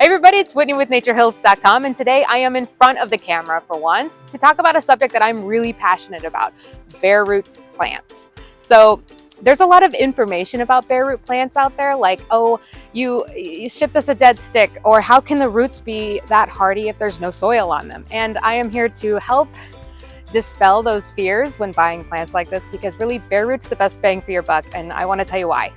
Hey everybody, it's Whitney with naturehills.com, and today I am in front of the camera for once to talk about a subject that I'm really passionate about, Bareroot plants. So there's a lot of information about Bareroot plants out there, like, oh, you shipped us a dead stick, or how can the roots be that hardy if there's no soil on them? And I am here to help dispel those fears when buying plants like this, because really Bareroot's the best bang for your buck, and I want to tell you why.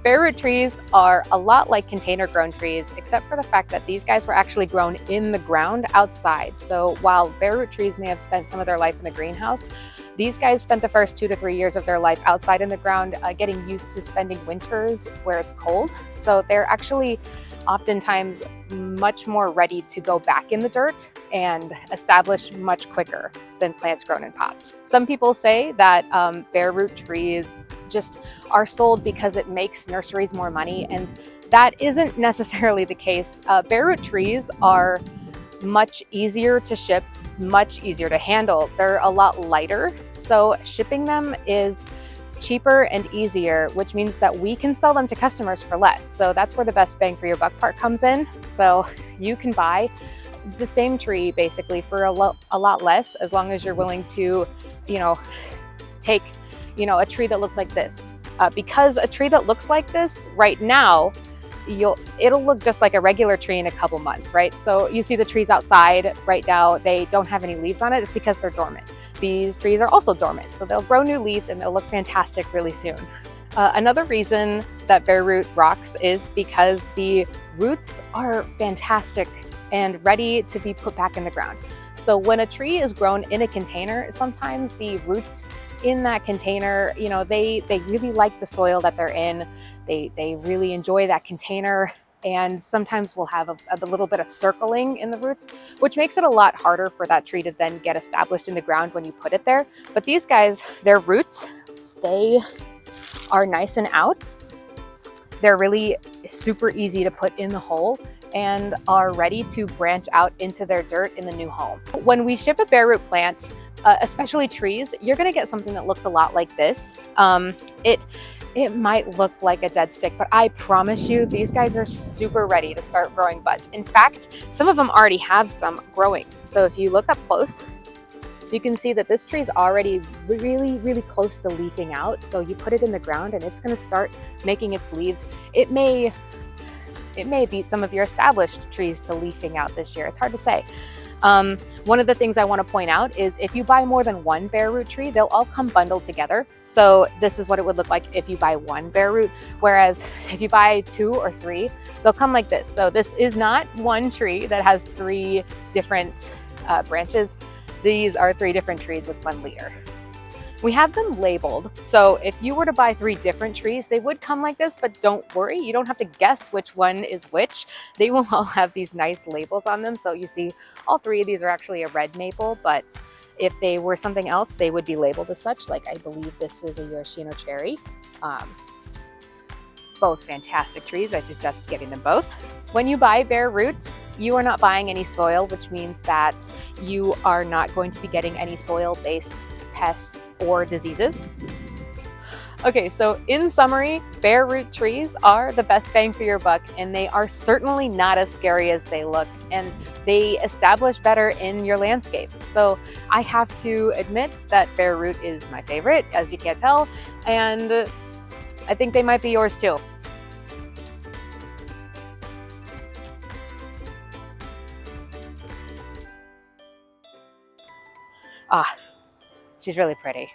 Bareroot trees are a lot like container grown trees, except for the fact that these guys were actually grown in the ground outside. So while Bareroot trees may have spent some of their life in the greenhouse, these guys spent the first 2 to 3 years of their life outside in the ground, getting used to spending winters where it's cold. So they're actually oftentimes much more ready to go back in the dirt and establish much quicker than plants grown in pots. Some people say that Bareroot trees just are sold because it makes nurseries more money, and that isn't necessarily the case. Bareroot trees are much easier to ship, much easier to handle. They're a lot lighter, so shipping them is cheaper and easier, which means that we can sell them to customers for less. So that's where the best bang for your buck part comes in. So you can buy the same tree basically for a lot less, as long as you're willing to, take a tree that looks like this. Because a tree that looks like this right now, it'll look just like a regular tree in a couple months, right? So you see the trees outside right now, they don't have any leaves on it. It's because they're dormant. These trees are also dormant, so they'll grow new leaves and they'll look fantastic really soon. Another reason that Bareroot rocks is because the roots are fantastic and ready to be put back in the ground. So when a tree is grown in a container, sometimes the roots in that container, they really like the soil that they're in. They really enjoy that container, and sometimes we'll have a little bit of circling in the roots, which makes it a lot harder for that tree to then get established in the ground when you put it there. But these guys, their roots, they are nice and out. They're really super easy to put in the hole and are ready to branch out into their dirt in the new home. When we ship a Bareroot plant, especially trees, you're going to get something that looks a lot like this. It might look like a dead stick, but I promise you, these guys are super ready to start growing buds. In fact, some of them already have some growing. So if you look up close, you can see that this tree is already really, really close to leafing out. So you put it in the ground and it's going to start making its leaves. It may beat some of your established trees to leafing out this year. It's hard to say. One of the things I want to point out is if you buy more than one Bareroot tree, they'll all come bundled together. So this is what it would look like if you buy one Bareroot, whereas if you buy 2 or 3, they'll come like this. So this is not one tree that has 3 different branches. These are 3 different trees with 1 leader. We have them labeled, so if you were to buy 3 different trees, they would come like this, but don't worry, you don't have to guess which one is which. They will all have these nice labels on them. So you see all 3 of these are actually a red maple, but if they were something else, they would be labeled as such. Like, I believe this is a Yoshino cherry. Both fantastic trees. I suggest getting them both. When you buy Bareroot, you are not buying any soil, which means that you are not going to be getting any soil-based pests or diseases. Okay, so in summary, Bareroot trees are the best bang for your buck, and they are certainly not as scary as they look, and they establish better in your landscape. So I have to admit that Bareroot is my favorite, as you can't tell, and I think they might be yours too. She's really pretty.